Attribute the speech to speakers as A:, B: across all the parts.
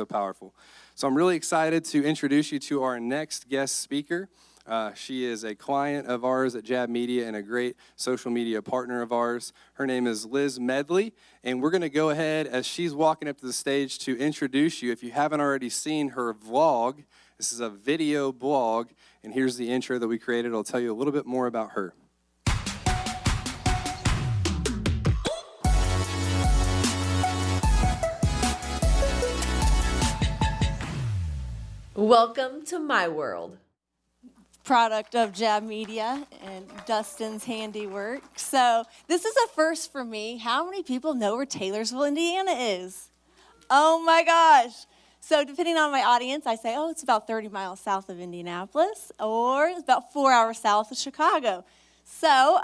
A: So powerful. So I'm really excited to introduce you to our next guest speaker. She is a client of ours at Jab Media and a great social media partner of ours. Her name is Liz Medley, and we're going to go ahead as she's walking up to the stage to introduce you. If you haven't already seen her vlog, this is a video blog, and here's the intro that we created. I'll tell you a little bit more about her.
B: Welcome to my world.
C: Product of Jab Media and Dustin's handiwork. So this is a first for me. How many people know where Taylorsville, Indiana is? Oh my gosh. So depending on my audience, I say, oh, it's about 30 miles south of Indianapolis, or it's about 4 hours south of Chicago. So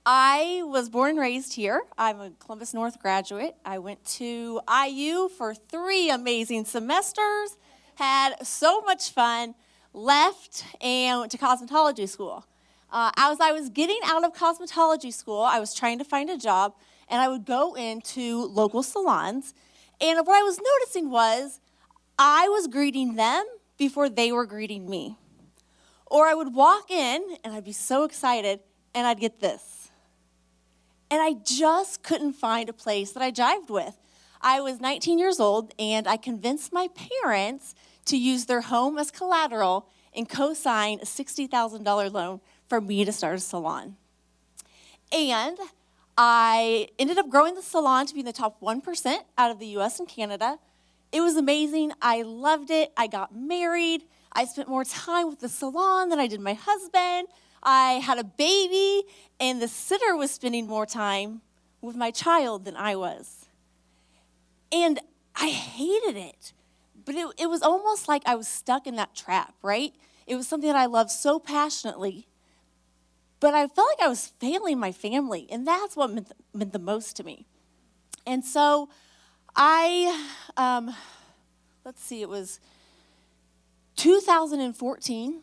C: I was born and raised here. I'm a Columbus North graduate. I went to IU for 3 amazing semesters. Had so much fun, left and went to cosmetology school. As I was getting out of cosmetology school, I was trying to find a job, and I would go into local salons. And what I was noticing was I was greeting them before they were greeting me. Or I would walk in, and I'd be so excited, and I'd get this. And I just couldn't find a place that I jived with. I was 19 years old, and I convinced my parents to use their home as collateral and co-sign a $60,000 loan for me to start a salon. And I ended up growing the salon to be in the top 1% out of the US and Canada. It was amazing. I loved it. I got married. I spent more time with the salon than I did my husband. I had a baby, and the sitter was spending more time with my child than I was. And I hated it, but it was almost like I was stuck in that trap, right? It was something that I loved so passionately, but I felt like I was failing my family, and that's what meant the most to me. And so it was 2014,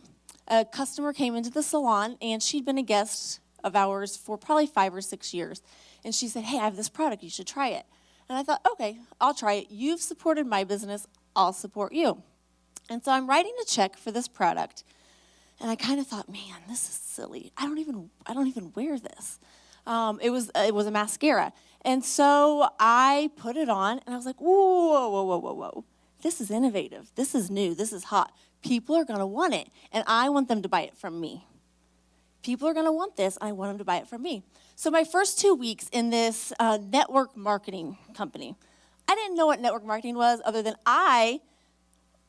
C: a customer came into the salon, and she'd been a guest of ours for probably 5 or 6 years. And she said, hey, I have this product, you should try it. And I thought, okay, I'll try it. You've supported my business, I'll support you. And so I'm writing a check for this product. And I kind of thought, man, this is silly. I don't even wear this. It was a mascara. And so I put it on, and I was like, whoa. This is innovative. This is new. This is hot. People are going to want it, and I want them to buy it from me. People are going to want this, and I want them to buy it from me. So my first 2 weeks in this network marketing company, I didn't know what network marketing was other than I,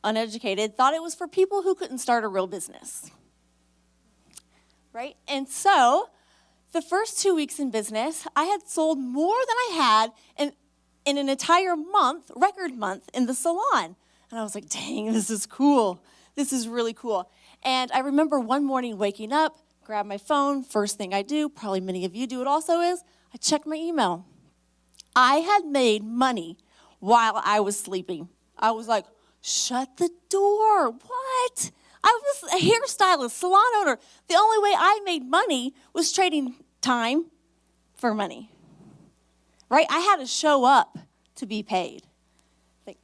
C: uneducated, thought it was for people who couldn't start a real business, right? And so the first 2 weeks in business, I had sold more than I had in an entire month, record month, in the salon. And I was like, dang, this is cool. This is really cool. And I remember one morning waking up, grab my phone, first thing I do, probably many of you do it also, is I check my email. I had made money while I was sleeping. I was like, shut the door, what? I was a hairstylist, salon owner. The only way I made money was trading time for money, right? I had to show up to be paid. Thanks.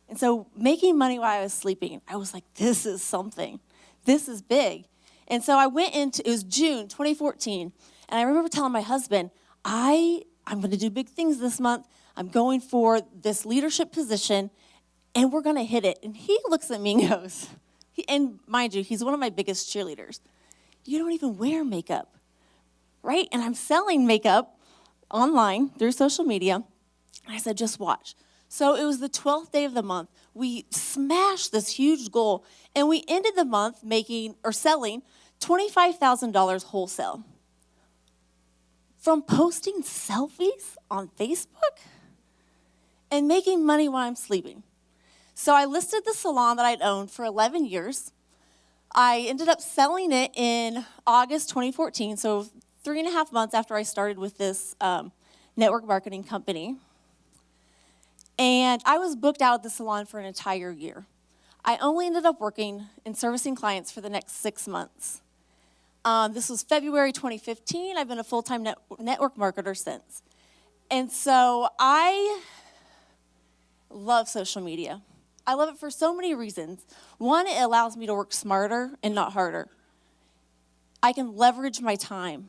C: And so making money while I was sleeping, I was like, this is something. This is big. And so I went it was June 2014, and I remember telling my husband, I'm going to do big things this month. I'm going for this leadership position, and we're going to hit it. And he looks at me and goes, and mind you, he's one of my biggest cheerleaders. You don't even wear makeup, right? And I'm selling makeup online through social media. And I said, just watch. So it was the 12th day of the month. We smashed this huge goal, and we ended the month selling $25,000 wholesale. From posting selfies on Facebook and making money while I'm sleeping. So I listed the salon that I'd owned for 11 years. I ended up selling it in August 2014, so 3.5 months after I started with this network marketing company. And I was booked out of the salon for an entire year. I only ended up working and servicing clients for the next 6 months. This was February 2015. I've been a full-time network marketer since. And so I love social media. I love it for so many reasons. One, it allows me to work smarter and not harder. I can leverage my time.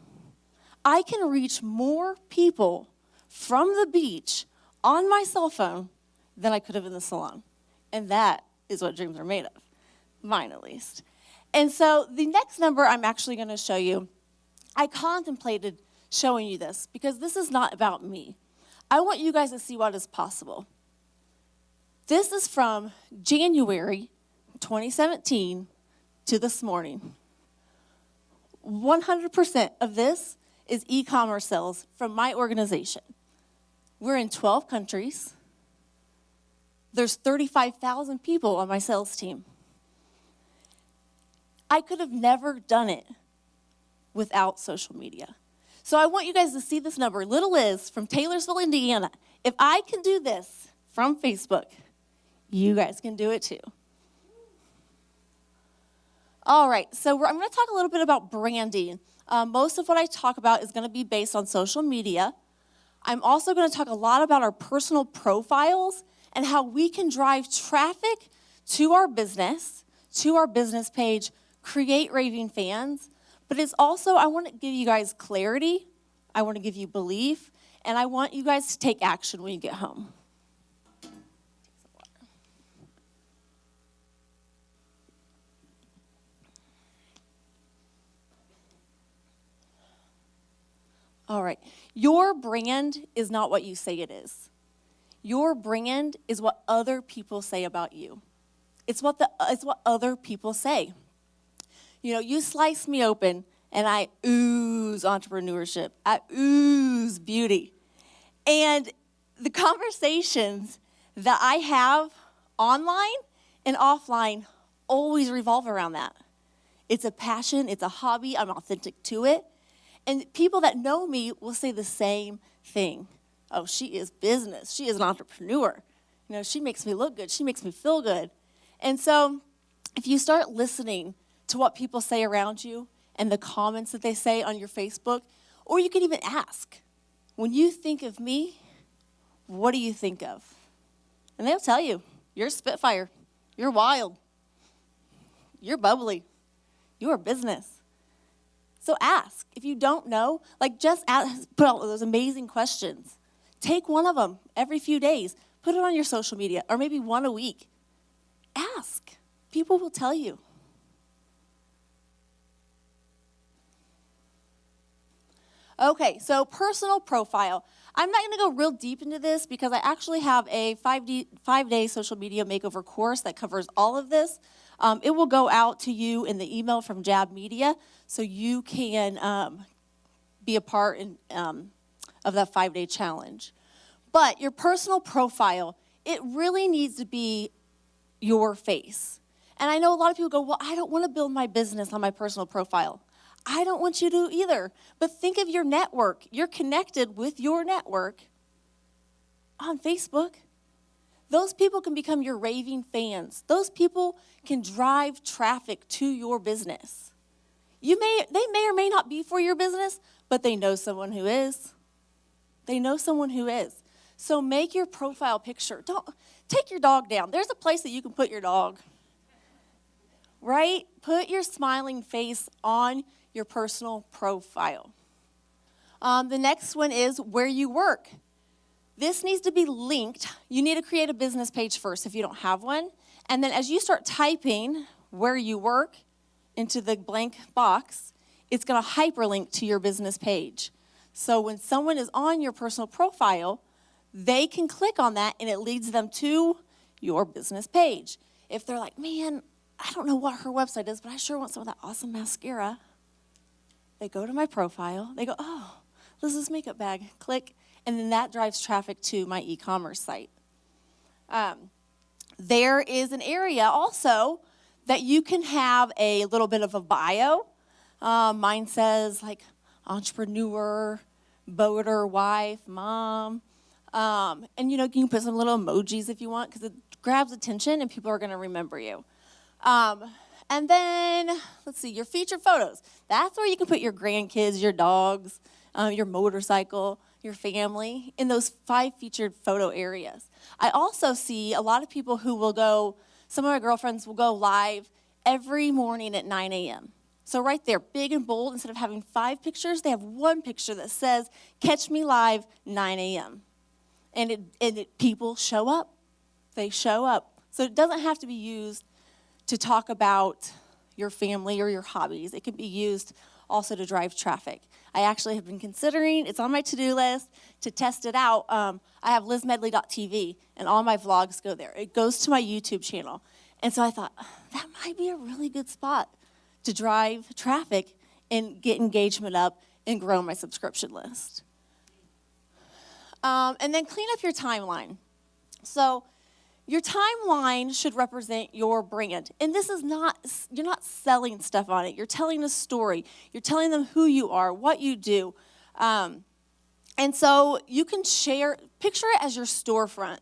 C: I can reach more people from the beach on my cell phone than I could have in the salon. And that is what dreams are made of, mine at least. And so the next number I'm actually going to show you, I contemplated showing you this because this is not about me. I want you guys to see what is possible. This is from January 2017 to this morning. 100% of this is e-commerce sales from my organization. We're in 12 countries. There's 35,000 people on my sales team. I could have never done it without social media. So I want you guys to see this number. Little Liz from Taylorsville, Indiana. If I can do this from Facebook, you guys can do it too. All right, so I'm going to talk a little bit about branding. Most of what I talk about is going to be based on social media. I'm also going to talk a lot about our personal profiles and how we can drive traffic to our business page, create raving fans. But it's also, I want to give you guys clarity, I want to give you belief, and I want you guys to take action when you get home. All right, your brand is not what you say it is. Your brand is what other people say about you. It's what other people say. You know, you slice me open and I ooze entrepreneurship. I ooze beauty. And the conversations that I have online and offline always revolve around that. It's a passion, it's a hobby, I'm authentic to it. And people that know me will say the same thing. Oh, she is business. She is an entrepreneur. You know, she makes me look good. She makes me feel good. And so if you start listening to what people say around you and the comments that they say on your Facebook, or you can even ask, when you think of me, what do you think of? And they'll tell you, you're a spitfire. You're wild. You're bubbly. You are business. So ask. If you don't know, just ask, put out those amazing questions. Take one of them every few days. Put it on your social media, or maybe one a week. Ask. People will tell you. Okay, so personal profile. I'm not going to go real deep into this because I actually have a 5-day social media makeover course that covers all of this. It will go out to you in the email from Jab Media, so you can be a part of that 5-day challenge. But your personal profile, it really needs to be your face. And I know a lot of people go, well, I don't want to build my business on my personal profile. I don't want you to either. But think of your network. You're connected with your network on Facebook. Those people can become your raving fans. Those people can drive traffic to your business. They may or may not be for your business, but they know someone who is. They know someone who is. So make your profile picture. Don't take your dog down. There's a place that you can put your dog. Right? Put your smiling face on your personal profile. The next one is where you work. This needs to be linked. You need to create a business page first if you don't have one. And then as you start typing where you work into the blank box, it's going to hyperlink to your business page. So when someone is on your personal profile, they can click on that and it leads them to your business page. If they're like, man, I don't know what her website is, but I sure want some of that awesome mascara. They go to my profile. They go, oh, Liz's makeup bag. Click. And then that drives traffic to my e-commerce site. There is an area also that you can have a little bit of a bio. Mine says entrepreneur, boater, wife, mom. And you can put some little emojis if you want because it grabs attention and people are going to remember you. And then, let's see, your featured photos. That's where you can put your grandkids, your dogs, your motorcycle. your family in those 5 featured photo areas. I also see a lot of people who will go, some of my girlfriends will go live every morning at 9 a.m. So right there, big and bold, instead of having 5 pictures, they have 1 picture that says, catch me live 9 a.m. And people show up. They show up. So it doesn't have to be used to talk about your family or your hobbies. It can be used also to drive traffic. I actually have been considering, it's on my to-do list, to test it out. I have lizmedley.tv, and all my vlogs go there. It goes to my YouTube channel. And so I thought, that might be a really good spot to drive traffic and get engagement up and grow my subscription list. And then clean up your timeline. So your timeline should represent your brand. And this is not, you're not selling stuff on it. You're telling a story. You're telling them who you are, what you do. And so you can share, picture it as your storefront.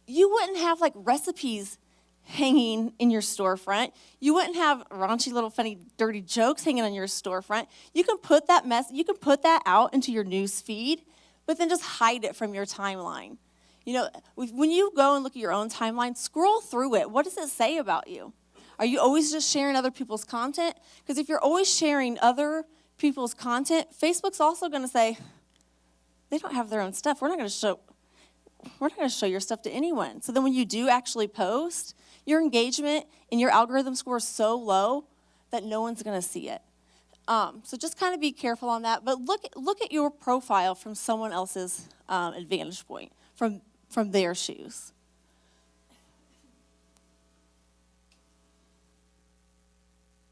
C: You wouldn't have like recipes hanging in your storefront. You wouldn't have raunchy little funny dirty jokes hanging on your storefront. You can put that out into your news feed, but then just hide it from your timeline. You know, when you go and look at your own timeline, scroll through it. What does it say about you? Are you always just sharing other people's content? Because if you're always sharing other people's content, Facebook's also going to say, they don't have their own stuff. We're not going to show your stuff to anyone. So then when you do actually post, your engagement and your algorithm score is so low that no one's going to see it. So just kind of be careful on that. But look at your profile from someone else's advantage point, from their shoes.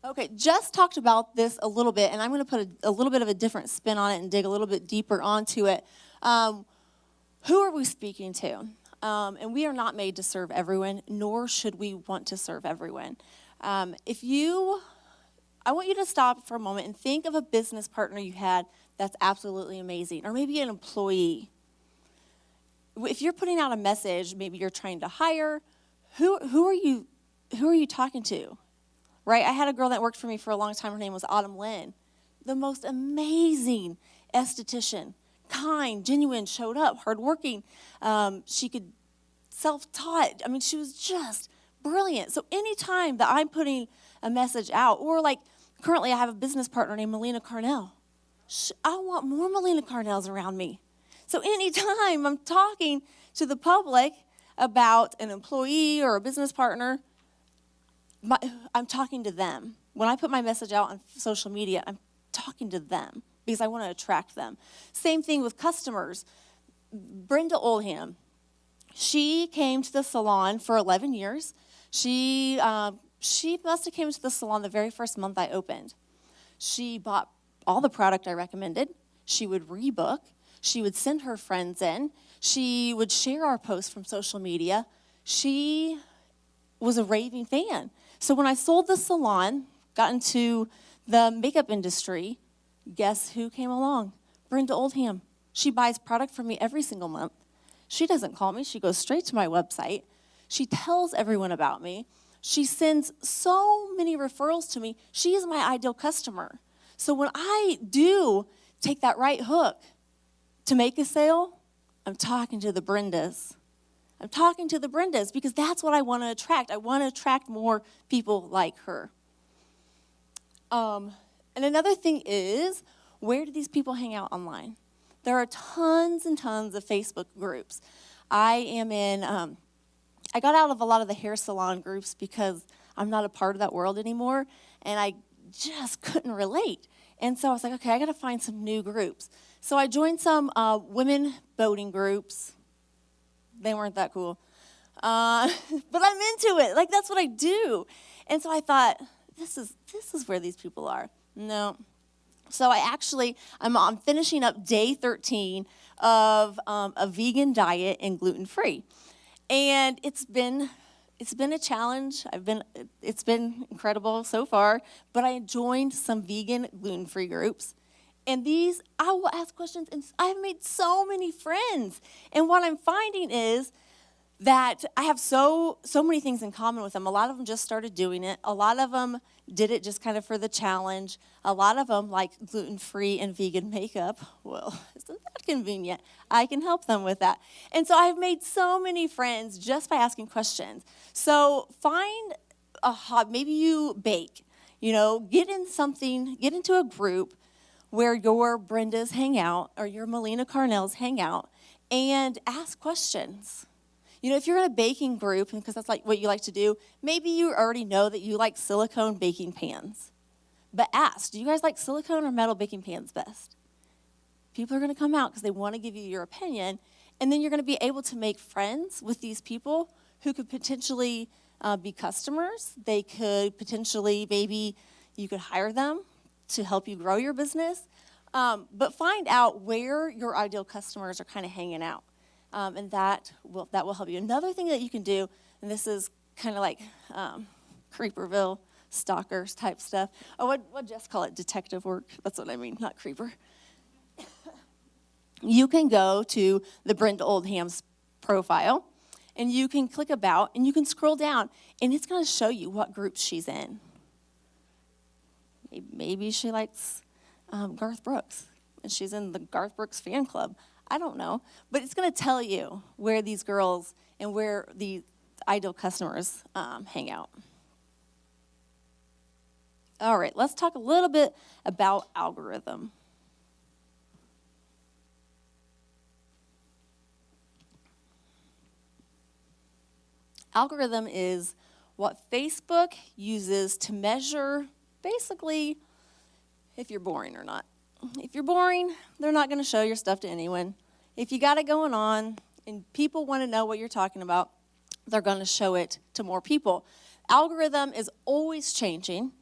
C: Okay, just talked about this a little bit, and I'm going to put a little bit of a different spin on it and dig a little bit deeper onto it. Who are we speaking to? And we are not made to serve everyone, nor should we want to serve everyone. I want you to stop for a moment and think of a business partner you had that's absolutely amazing, or maybe an employee. If you're putting out a message, maybe you're trying to hire, who are you talking to? Right? I had a girl that worked for me for a long time. Her name was Autumn Lynn. The most amazing esthetician, kind, genuine, showed up, hardworking. She could self-taught. I mean, she was just brilliant. So anytime that I'm putting a message out, or like currently I have a business partner named Melina Carnell. I want more Melina Carnells around me. So anytime I'm talking to the public about an employee or a business partner, I'm talking to them. When I put my message out on social media, I'm talking to them because I want to attract them. Same thing with customers. Brenda Oldham, she came to the salon for 11 years. She must have came to the salon the very first month I opened. She bought all the product I recommended. She would rebook. She would send her friends in. She would share our posts from social media. She was a raving fan. So when I sold the salon, got into the makeup industry, guess who came along? Brenda Oldham. She buys product from me every single month. She doesn't call me. She goes straight to my website. She tells everyone about me. She sends so many referrals to me. She is my ideal customer. So when I do take that right hook to make a sale, I'm talking to the Brendas. I'm talking to the Brendas because that's what I want to attract. I want to attract more people like her. And another thing is, where do these people hang out online? There are tons and tons of Facebook groups. I got out of a lot of the hair salon groups because I'm not a part of that world anymore, and I just couldn't relate. And so I was like, okay, I got to find some new groups. So I joined some women boating groups. They weren't that cool. But I'm into it. Like, that's what I do. And so I thought, this is where these people are. No. So I'm finishing up day 13 of a vegan diet and gluten-free. And it's been a challenge. It's been incredible so far, but I joined some vegan gluten-free groups. And I will ask questions, and I've made so many friends. And what I'm finding is that I have so many things in common with them. A lot of them just started doing it. A lot of them did it just kind of for the challenge. A lot of them like gluten-free and vegan makeup. Well, isn't that convenient? I can help them with that. And so I've made so many friends just by asking questions. So find a hobby. Maybe you bake. Get into a group where your Brendas hang out or your Melina Carnells hang out and ask questions. If you're in a baking group, because that's like what you like to do, maybe you already know that you like silicone baking pans. But ask, do you guys like silicone or metal baking pans best? People are going to come out because they want to give you your opinion, and then you're going to be able to make friends with these people who could potentially be customers. They could potentially, maybe you could hire them to help you grow your business. But find out where your ideal customers are kind of hanging out. And that will help you. Another thing that you can do, and this is kind of like Creeperville, stalkers type stuff. Oh, what Jess call it? Detective work. That's what I mean, not creeper. You can go to the Brenda Oldham's profile, and you can click about, and you can scroll down, and it's going to show you what groups she's in. Maybe she likes Garth Brooks, and she's in the Garth Brooks fan club. I don't know, but it's going to tell you where these girls and where the ideal customers hang out. All right, let's talk a little bit about algorithm. Algorithm is what Facebook uses to measure basically if you're boring or not. If you're boring, they're not going to show your stuff to anyone. If you got it going on and people want to know what you're talking about, they're going to show it to more people. Algorithm is always changing,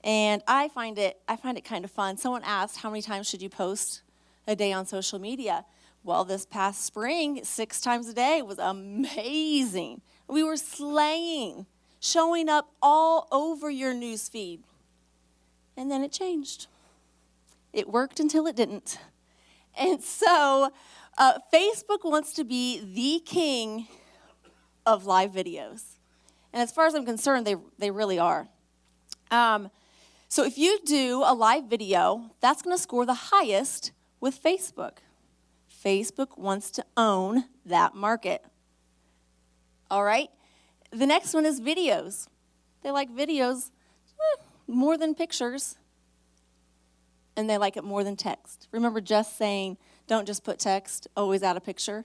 C: and I find it kind of fun. Someone asked, how many times should you post a day on social media? Well, this past spring, 6 times a day was amazing. We were slaying, showing up all over your news feed. And then it changed. It worked until it didn't. And so Facebook wants to be the king of live videos. And as far as I'm concerned, they really are. So if you do a live video, that's going to score the highest with Facebook. Facebook wants to own that market. All right? The next one is videos. They like videos more than pictures. And they like it more than text. Remember just saying, don't just put text, always add a picture?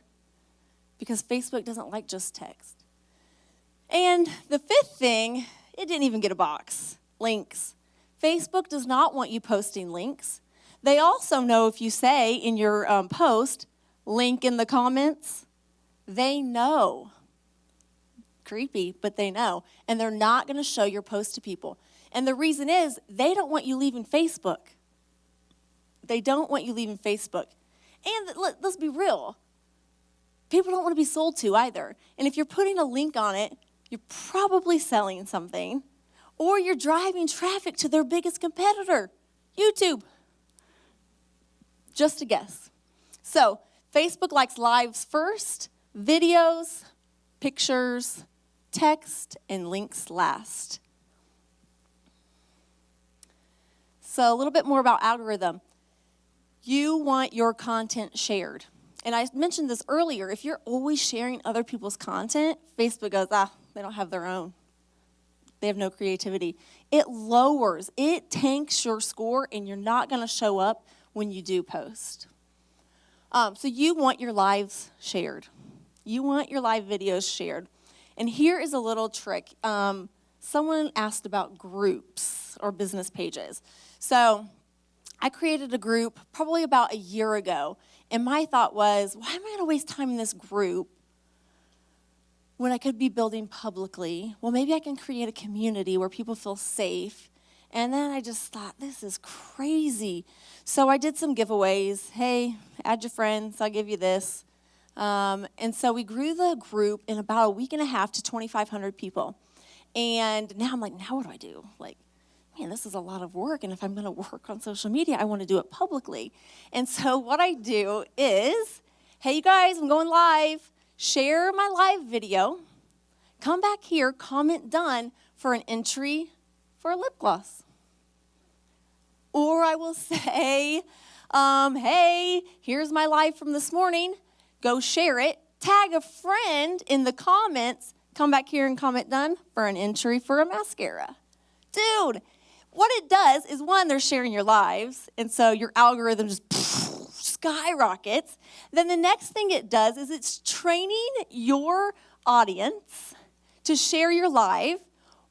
C: Because Facebook doesn't like just text. And the 5th thing, it didn't even get a box, links. Facebook does not want you posting links. They also know if you say in your post, link in the comments, they know. Creepy, but they know. And they're not going to show your post to people. And the reason is, they don't want you leaving Facebook. They don't want you leaving Facebook. And let's be real. People don't want to be sold to either. And if you're putting a link on it, you're probably selling something. Or you're driving traffic to their biggest competitor, YouTube. Just a guess. So, Facebook likes lives first, videos, pictures, text, and links last. So, a little bit more about algorithm. You want your content shared. And I mentioned this earlier. If you're always sharing other people's content, Facebook goes, they don't have their own. They have no creativity. It tanks your score, and you're not going to show up when you do post. So you want your lives shared. You want your live videos shared. And here is a little trick. Someone asked about groups or business pages. So I created a group probably about a year ago, and my thought was, why am I going to waste time in this group when I could be building publicly? Well, maybe I can create a community where people feel safe. And then I just thought, this is crazy. So I did some giveaways. Hey, add your friends, I'll give you this. And so we grew the group in about a week and a half to 2,500 people. And now I'm like, now what do I do? Man, this is a lot of work, and if I'm going to work on social media, I want to do it publicly. And so what I do is, hey, you guys, I'm going live. share my live video, come back here, comment done for an entry for a lip gloss. Or I will say, hey, here's my live from this morning. Go share it. Tag a friend in the comments. Come back here and comment done for an entry for a mascara. Dude, what it does is, one, they're sharing your lives, and so your algorithm just skyrockets. Then the next thing it does is it's training your audience to share your live,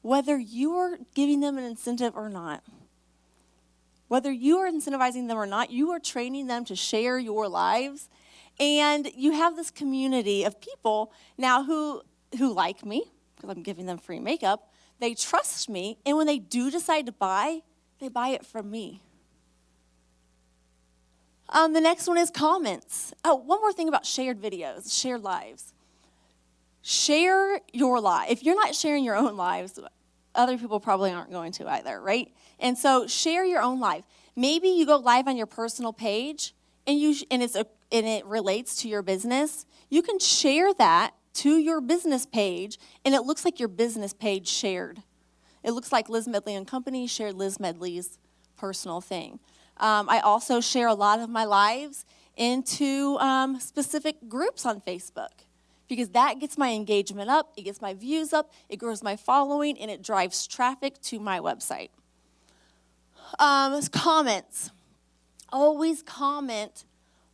C: whether you are giving them an incentive or not. Whether you are incentivizing them or not, you are training them to share your lives. And you have this community of people now who like me, because I'm giving them free makeup. They trust me, and when they do decide to buy, they buy it from me. The next one is comments. Oh, one more thing about shared videos, shared lives. Share your live. If you're not sharing your own lives, other people probably aren't going to either, right? And so share your own live. Maybe you go live on your personal page, and it relates to your business. You can share that to your business page, and it looks like your business page shared. It looks like Liz Medley and Company shared Liz Medley's personal thing. I also share a lot of my lives into specific groups on Facebook, because that gets my engagement up, it gets my views up, it grows my following, and it drives traffic to my website. Comments. Always comment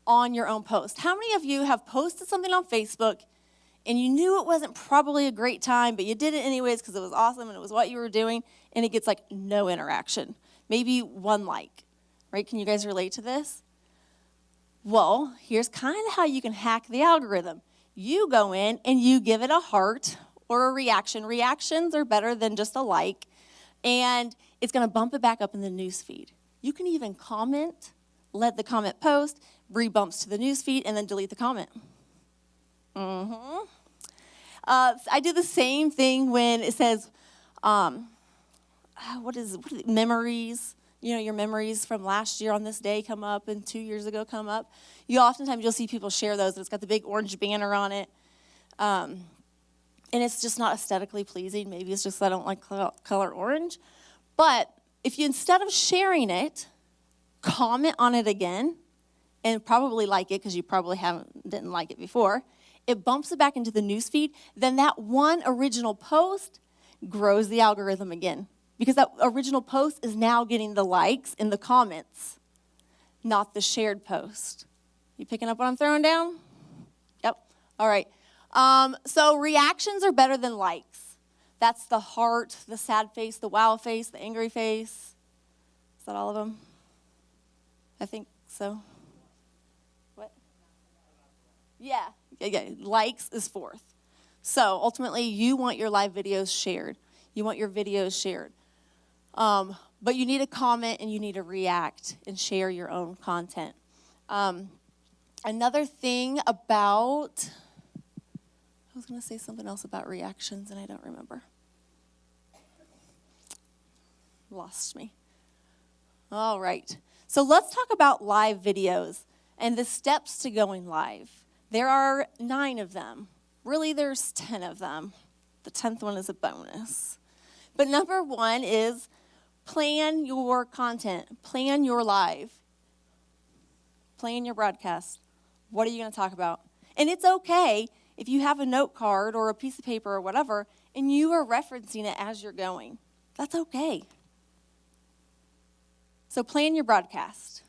C: on your own post. How many of you have posted something on Facebook and you knew it wasn't probably a great time, but you did it anyways because it was awesome and it was what you were doing, and it gets like no interaction? Maybe one like, right? Can you guys relate to this? Well, here's kind of how you can hack the algorithm. You go in and you give it a heart or a reaction. Reactions are better than just a like, and it's going to bump it back up in the news feed. You can even comment, let the comment post, re-bumps to the news feed, and then delete the comment. I do the same thing when it says, memories. You know, your memories from last year on this day come up and 2 years ago come up. You'll see people share those, and it's got the big orange banner on it. And it's just not aesthetically pleasing. Maybe it's just I don't like color orange. But if you, instead of sharing it, comment on it again, and probably like it because you probably didn't like it before, it bumps it back into the newsfeed, then that one original post grows the algorithm again, because that original post is now getting the likes in the comments, not the shared post. You picking up what I'm throwing down? Yep. All right. So reactions are better than likes. That's the heart, the sad face, the wow face, the angry face. Is that all of them? I think so. What? Yeah. Likes is fourth. So ultimately, you want your live videos shared. You want your videos shared. But you need to comment and you need to react and share your own content. Another thing about, I was going to say something else about reactions and I don't remember. Lost me. All right. So let's talk about live videos and the steps to going live. There are 9 of them. Really, there's 10 of them. The 10th one is a bonus. But number 1 is plan your content. Plan your live. Plan your broadcast. What are you going to talk about? And it's okay if you have a note card or a piece of paper or whatever, and you are referencing it as you're going. That's okay. So plan your broadcast.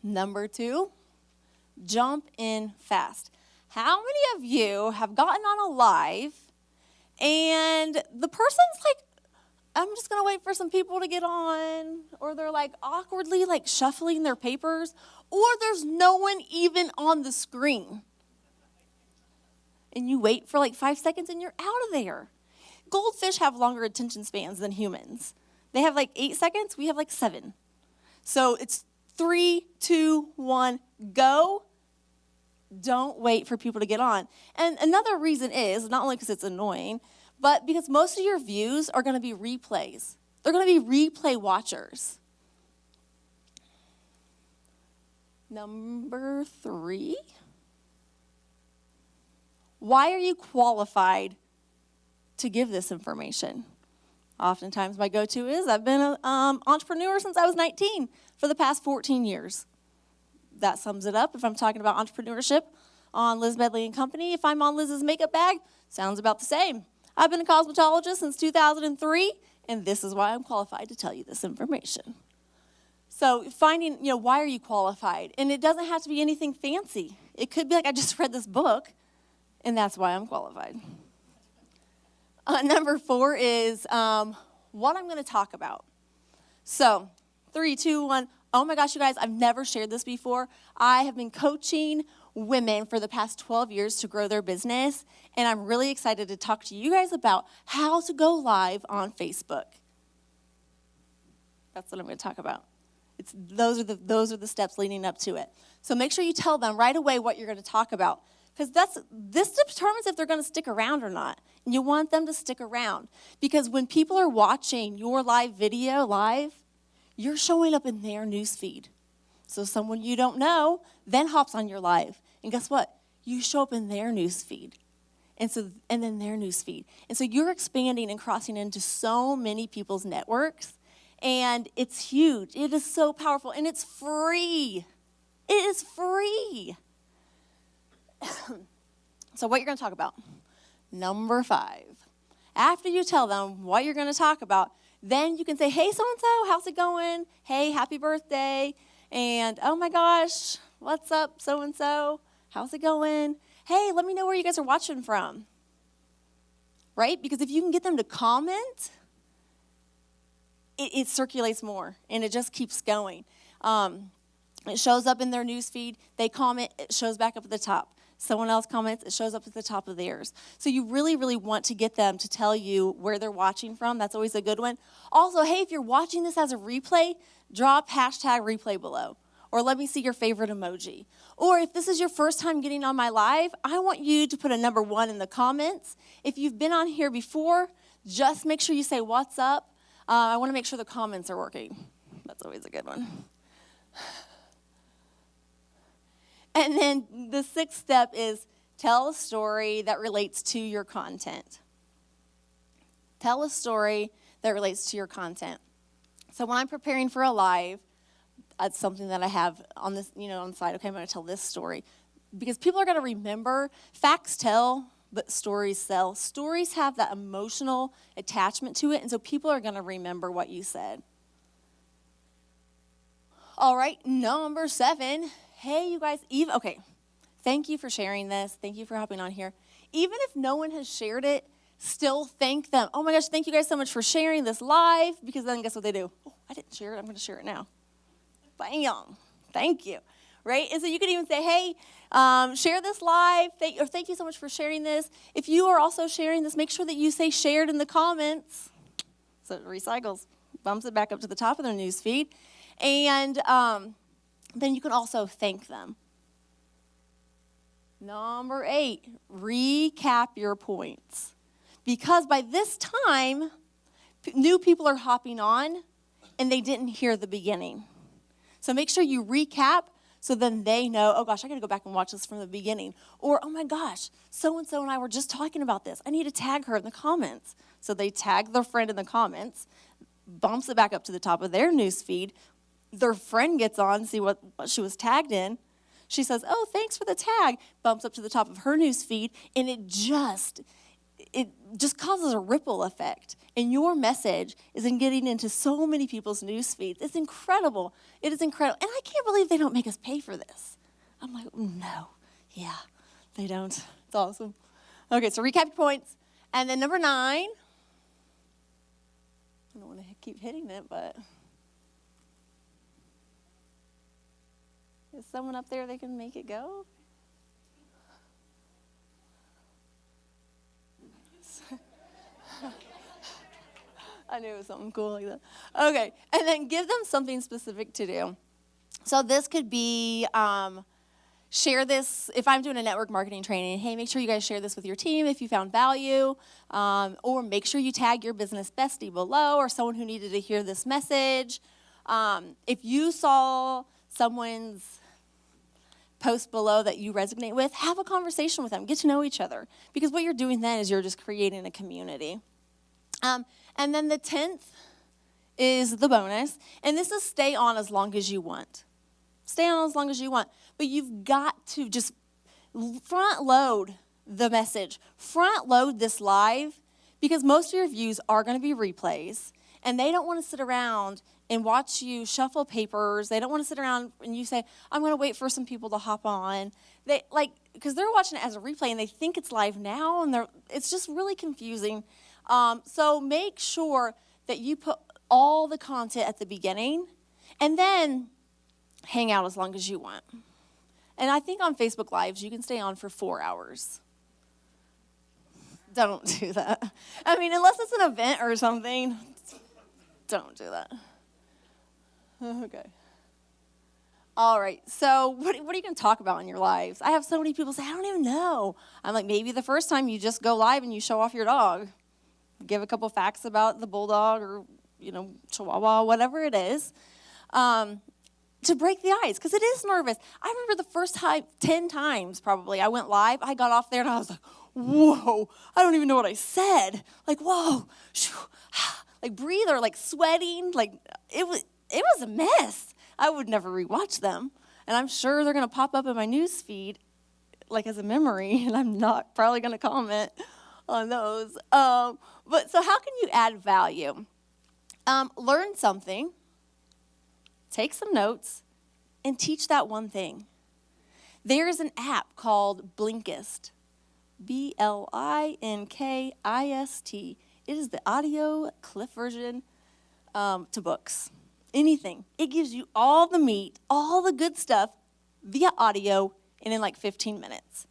C: Number 2, jump in fast. How many of you have gotten on a live and the person's like, I'm just going to wait for some people to get on, or they're like awkwardly like shuffling their papers, or there's no one even on the screen. And you wait for like 5 seconds and you're out of there. Goldfish have longer attention spans than humans. They have like 8 seconds, we have like 7. So it's 3, 2, 1, go. Don't wait for people to get on. And another reason is, not only because it's annoying, but because most of your views are going to be replays. They're going to be replay watchers. Number 3, Why are you qualified to give this information? Oftentimes my go-to is, I've been an entrepreneur since I was 19 for the past 14 years. That sums it up if I'm talking about entrepreneurship on Liz Medley and Company. If I'm on Liz's makeup bag, sounds about the same. I've been a cosmetologist since 2003, and this is why I'm qualified to tell you this information. So finding, why are you qualified? And it doesn't have to be anything fancy. It could be like, I just read this book, and that's why I'm qualified. Number 4 is what I'm going to talk about. So 3, 2, 1. Oh my gosh, you guys, I've never shared this before. I have been coaching women for the past 12 years to grow their business, and I'm really excited to talk to you guys about how to go live on Facebook. That's what I'm going to talk about. Those are the steps leading up to it. So make sure you tell them right away what you're going to talk about, because this determines if they're going to stick around or not. And you want them to stick around, because when people are watching your live video you're showing up in their news feed. So someone you don't know then hops on your live, and guess what? You show up in their news feed, and then their news feed. And so you're expanding and crossing into so many people's networks, and it's huge. It is so powerful, and it's free. It is free. So what you're going to talk about. Number 5. After you tell them what you're going to talk about, then you can say, hey, so-and-so, how's it going? Hey, happy birthday. And, oh, my gosh, what's up, so-and-so? How's it going? Hey, let me know where you guys are watching from. Right? Because if you can get them to comment, it circulates more, and it just keeps going. It shows up in their news feed. They comment, it shows back up at the top. Someone else comments, it shows up at the top of theirs. So you really, really want to get them to tell you where they're watching from. That's always a good one. Also, hey, if you're watching this as a replay, drop hashtag replay below. Or let me see your favorite emoji. Or if this is your first time getting on my live, I want you to put a number 1 in the comments. If you've been on here before, just make sure you say, what's up? I want to make sure the comments are working. That's always a good one. And then the 6th step is tell a story that relates to your content. Tell a story that relates to your content. So when I'm preparing for a live, that's something that I have on this, on the side. Okay, I'm going to tell this story. Because people are going to remember. Facts tell, but stories sell. Stories have that emotional attachment to it, and so people are going to remember what you said. All right, number 7. Hey, you guys, okay, thank you for sharing this. Thank you for hopping on here. Even if no one has shared it, still thank them. Oh my gosh, thank you guys so much for sharing this live, because then guess what they do? Oh, I didn't share it. I'm going to share it now. Bam. Thank you. Right? And so you could even say, hey, share this live, or thank you so much for sharing this. If you are also sharing this, make sure that you say shared in the comments. So it recycles, bumps it back up to the top of their news feed. And then you can also thank them. Number 8, recap your points. Because by this time, new people are hopping on, and they didn't hear the beginning. So make sure you recap, so then they know, oh gosh, I got to go back and watch this from the beginning. Or, oh my gosh, so-and-so and I were just talking about this. I need to tag her in the comments. So they tag their friend in the comments, bumps it back up to the top of their news feed. Their friend gets on, see what she was tagged in. She says, oh, thanks for the tag. Bumps up to the top of her news feed, and it just causes a ripple effect. And your message is getting into so many people's news feeds. It's incredible. It is incredible. And I can't believe they don't make us pay for this. I'm like, no. Yeah, they don't. It's awesome. Okay, so recap your points. And then number 9. I don't want to keep hitting it, but... Is someone up there that can make it go? I knew it was something cool like that. Okay, and then give them something specific to do. So this could be share this. If I'm doing a network marketing training, hey, make sure you guys share this with your team if you found value. Or make sure you tag your business bestie below, or someone who needed to hear this message. If you saw someone's post below that you resonate with, have a conversation with them. Get to know each other. Because what you're doing then is you're just creating a community. And then the 10th is the bonus. And this is stay on as long as you want. Stay on as long as you want. But you've got to just front load the message. Front load this live, because most of your views are going to be replays. And they don't want to sit around and watch you shuffle papers. They don't want to sit around and you say, I'm going to wait for some people to hop on. Because they're watching it as a replay and they think it's live now, and it's just really confusing. So make sure that you put all the content at the beginning, and then hang out as long as you want. And I think on Facebook Lives, you can stay on for 4 hours. Don't do that. I mean, unless it's an event or something, don't do that. Okay. All right, so what are you going to talk about in your lives? I have so many people say, I don't even know. I'm like, maybe the first time you just go live and you show off your dog. Give a couple facts about the bulldog or, Chihuahua, whatever it is, to break the ice, because it is nervous. I remember the first time, 10 times probably, I went live. I got off there and I was like, whoa, I don't even know what I said. Like, whoa, like breathe, or like sweating. Like it was a mess. I would never rewatch them. And I'm sure they're going to pop up in my news feed like as a memory, and I'm not probably going to comment on those. But so how can you add value? Learn something, take some notes, and teach that one thing. There's an app called Blinkist, Blinkist. It is the audio clip version to books. Anything. It gives you all the meat, all the good stuff via audio and in like 15 minutes.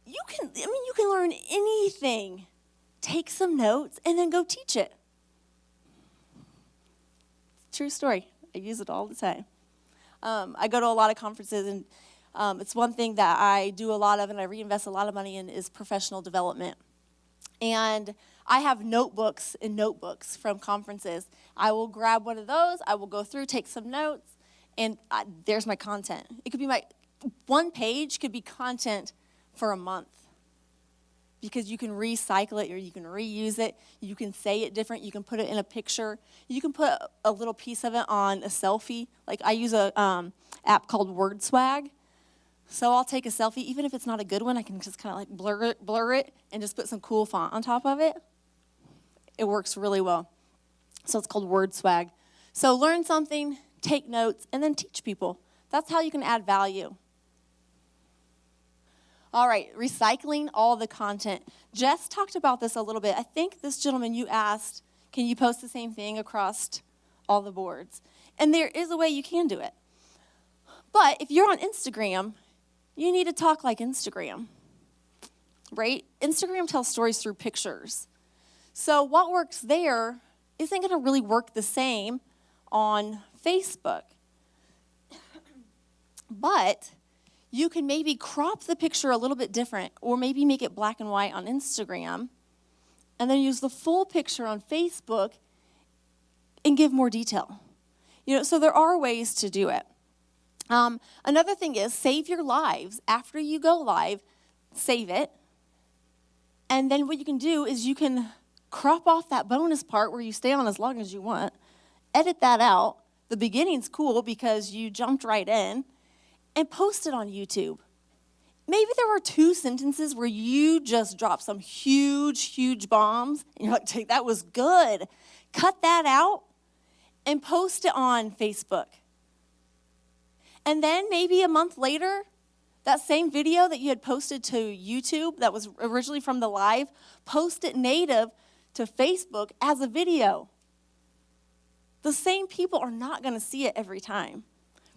C: You can learn anything. Take some notes and then go teach it. True story. I use it all the time. I go to a lot of conferences, and it's one thing that I do a lot of and I reinvest a lot of money in is professional development. And I have notebooks and notebooks from conferences. I will grab one of those, I will go through, take some notes, and there's my content. It could be one page could be content for a month, because you can recycle it or you can reuse it. You can say it different. You can put it in a picture. You can put a little piece of it on a selfie. Like I use a app called WordSwag. So I'll take a selfie, even if it's not a good one, I can just kind of like blur it, and just put some cool font on top of it. It works really well. So it's called WordSwag. So learn something, take notes, and then teach people. That's how you can add value. All right, recycling all the content. Jess talked about this a little bit. I think this gentleman, you asked, can you post the same thing across all the boards? And there is a way you can do it. But if you're on Instagram, you need to talk like Instagram, right? Instagram tells stories through pictures. So what works there isn't going to really work the same on Facebook. But you can maybe crop the picture a little bit different, or maybe make it black and white on Instagram, and then use the full picture on Facebook and give more detail. So there are ways to do it. Another thing is save your lives. After you go live, save it. And then what you can do is you can crop off that bonus part where you stay on as long as you want, edit that out. The beginning's cool because you jumped right in, and post it on YouTube. Maybe there were 2 sentences where you just dropped some huge, huge bombs, and you're like, that was good. Cut that out and post it on Facebook. And then maybe a month later, that same video that you had posted to YouTube that was originally from the live, post it native to Facebook as a video. The same people are not going to see it every time.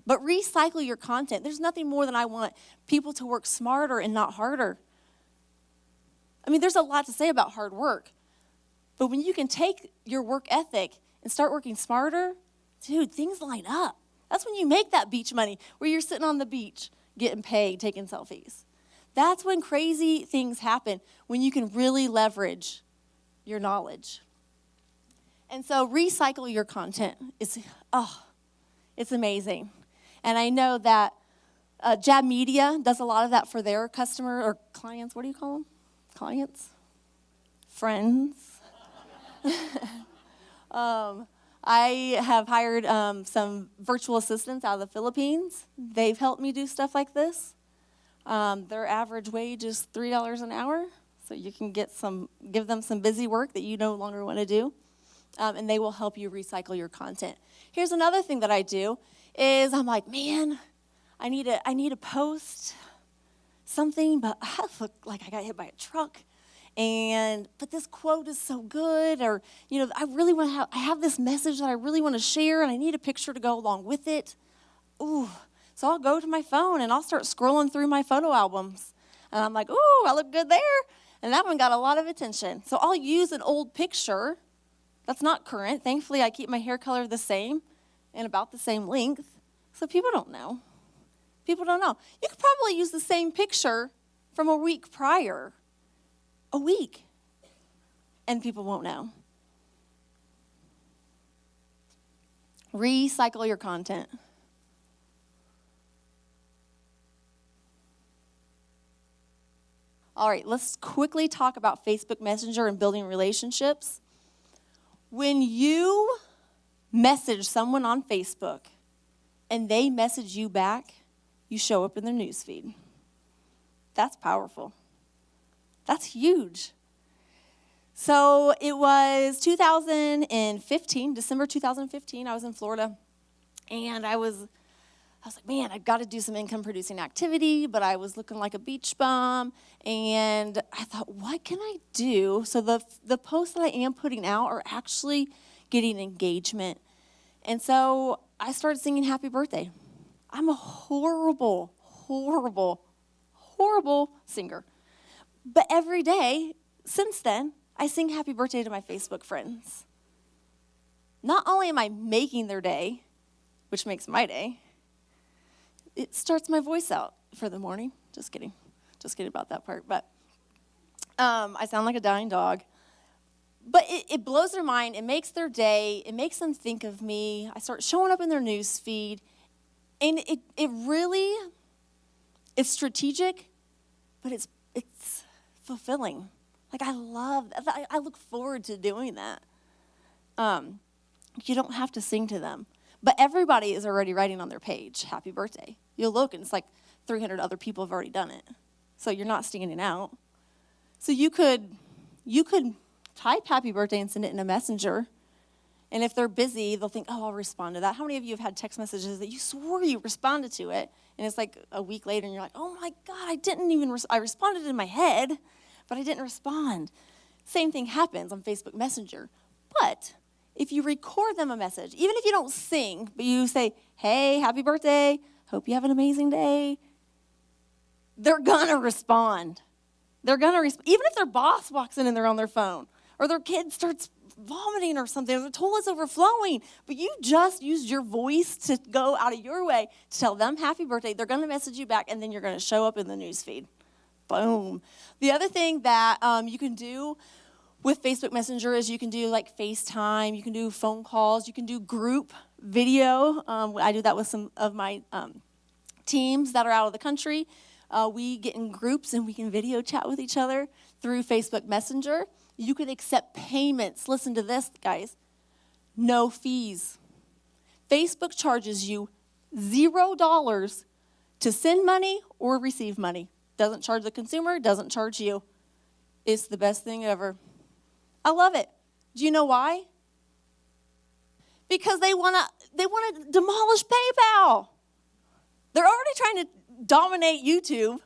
C: But recycle your content. There's nothing more than I want people to work smarter and not harder. I mean, there's a lot to say about hard work. But when you can take your work ethic and start working smarter, dude, things line up. That's when you make that beach money, where you're sitting on the beach getting paid, taking selfies. That's when crazy things happen, when you can really leverage your knowledge. And so recycle your content. It's amazing. And I know that Jab Media does a lot of that for their customer or clients. What do you call them? Clients? Friends? I have hired some virtual assistants out of the Philippines. They've helped me do stuff like this. Their average wage is $3 an hour, so you can give them some busy work that you no longer want to do, and they will help you recycle your content. Here's another thing that I do is I'm like, man, I need to post something, but I look like I got hit by a truck. But this quote is so good, or I have this message that I really want to share, and I need a picture to go along with it. Ooh, so I'll go to my phone and I'll start scrolling through my photo albums, and I'm like, ooh, I look good there, and that one got a lot of attention. So I'll use an old picture that's not current. Thankfully, I keep my hair color the same and about the same length, so people don't know. People don't know. You could probably use the same picture from a week prior. A week, and people won't know. Recycle your content. All right, let's quickly talk about Facebook Messenger and building relationships. When you message someone on Facebook and they message you back, you show up in their newsfeed. That's powerful. That's huge. So it was 2015, December 2015. I was in Florida, and I was like, man, I've got to do some income-producing activity, but I was looking like a beach bum, and I thought, what can I do? So the posts that I am putting out are actually getting engagement. And so I started singing Happy Birthday. I'm a horrible, horrible, horrible singer. But every day since then, I sing Happy Birthday to my Facebook friends. Not only am I making their day, which makes my day, it starts my voice out for the morning. Just kidding about that part. But I sound like a dying dog. But it blows their mind. It makes their day. It makes them think of me. I start showing up in their news feed. And it really, it's strategic, but it's fulfilling. Like, I look forward to doing that. You don't have to sing to them. But everybody is already writing on their page, Happy Birthday. You'll look, and it's like 300 other people have already done it. So you're not standing out. So you could type Happy Birthday and send it in a messenger. And if they're busy, they'll think, oh, I'll respond to that. How many of you have had text messages that you swore you responded to it, and it's like a week later, and you're like, oh, my God, I responded in my head, but I didn't respond. Same thing happens on Facebook Messenger. But if you record them a message, even if you don't sing, but you say, hey, happy birthday, hope you have an amazing day, they're going to respond. Even if their boss walks in and they're on their phone, or their kid starts vomiting or something, or the toilet's overflowing, but you just used your voice to go out of your way to tell them happy birthday. They're going to message you back, and then you're going to show up in the newsfeed. Boom. The other thing that you can do with Facebook Messenger is you can do like FaceTime, you can do phone calls, you can do group video. I do that with some of my teams that are out of the country. We get in groups and we can video chat with each other through Facebook Messenger. You can accept payments. Listen to this, guys. No fees. Facebook charges you $0 to send money or receive money. Doesn't charge the consumer, doesn't charge you. It's the best thing ever. I love it. Do you know why? Because they want to demolish PayPal. They're already trying to dominate YouTube.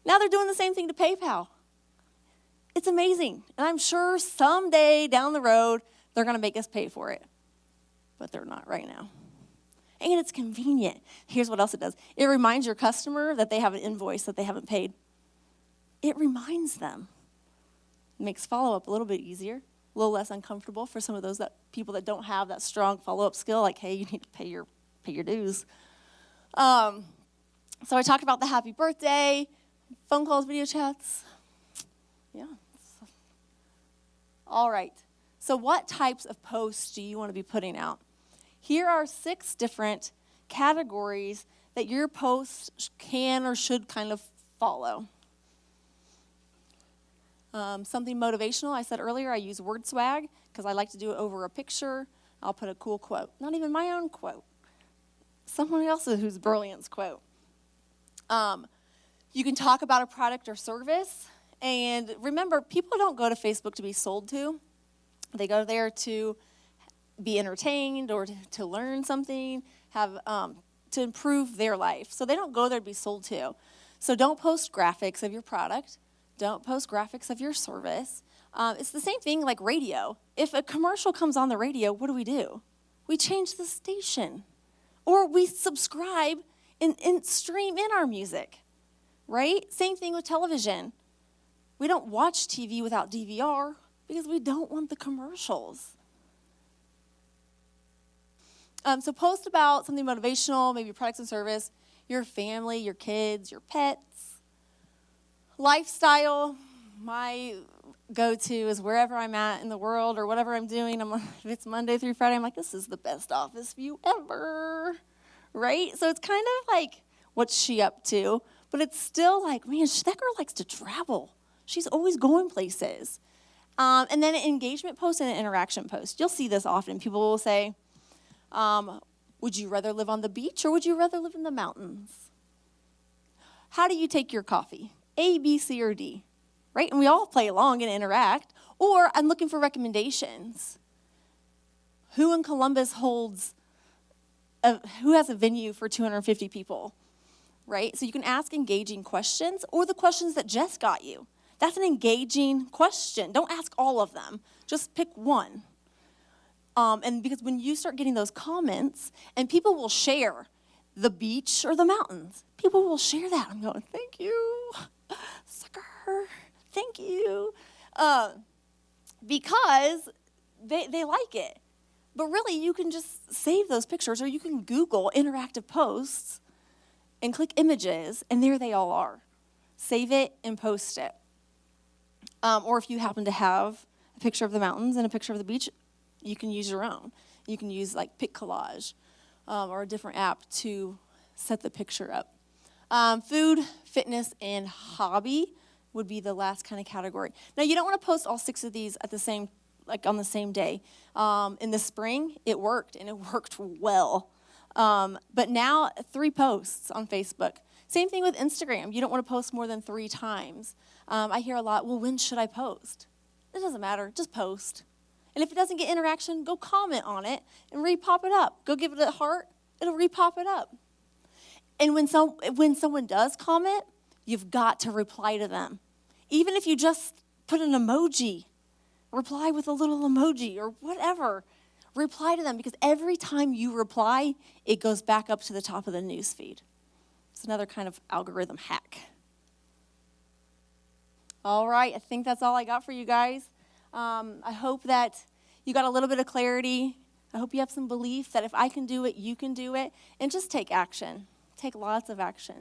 C: Now they're doing the same thing to PayPal. It's amazing. And I'm sure someday down the road, they're going to make us pay for it. But they're not right now. And it's convenient. Here's what else it does. It reminds your customer that they have an invoice that they haven't paid. It reminds them. It makes follow-up a little bit easier, a little less uncomfortable for some of those people that don't have that strong follow-up skill, like, hey, you need to pay your dues. So I talked about the happy birthday, phone calls, video chats. Yeah. All right. So what types of posts do you want to be putting out? Here are 6 different categories that your post can or should kind of follow. Something motivational, I said earlier, I use word swag because I like to do it over a picture. I'll put a cool quote, not even my own quote, someone else's brilliance quote. You can talk about a product or service, and remember, people don't go to Facebook to be sold to. They go there to be entertained or to learn something, to improve their life. So they don't go there to be sold to. So don't post graphics of your product. Don't post graphics of your service. It's the same thing like radio. If a commercial comes on the radio, what do? We change the station. Or we subscribe and stream in our music, right? Same thing with television. We don't watch TV without DVR because we don't want the commercials. So post about something motivational, maybe products and service, your family, your kids, your pets. Lifestyle, my go-to is wherever I'm at in the world or whatever I'm doing. If it's Monday through Friday, I'm like, this is the best office view ever, right? So it's kind of like, what's she up to? But it's still like, man, that girl likes to travel. She's always going places. And then an engagement post and an interaction post. You'll see this often. People will say, would you rather live on the beach or would you rather live in the mountains? How do you take your coffee? A, B, C, or D, right? And we all play along and interact. Or I'm looking for recommendations. Who in Columbus who has a venue for 250 people, right? So you can ask engaging questions or the questions that Jess got you. That's an engaging question. Don't ask all of them. Just pick one. And because when you start getting those comments, and people will share the beach or the mountains, people will share that. I'm going, thank you, sucker, thank you. Because they like it. But really, you can just save those pictures, or you can Google interactive posts and click images, and there they all are. Save it and post it. Or if you happen to have a picture of the mountains and a picture of the beach, you can use your own. You can use like Pic Collage or a different app to set the picture up. Food, fitness, and hobby would be the last kind of category. Now, you don't want to post all 6 of these at the same, like on the same day. In the spring, it worked, and it worked well. But now, 3 posts on Facebook. Same thing with Instagram. You don't want to post more than 3 times. I hear a lot, well, when should I post? It doesn't matter, just post. And if it doesn't get interaction, go comment on it and re-pop it up. Go give it a heart, it'll re-pop it up. And when someone does comment, you've got to reply to them. Even if you just put an emoji, reply with a little emoji or whatever. Reply to them, because every time you reply, it goes back up to the top of the news feed. It's another kind of algorithm hack. All right, I think that's all I got for you guys. I hope that you got a little bit of clarity. I hope you have some belief that if I can do it, you can do it. And just take action. Take lots of action.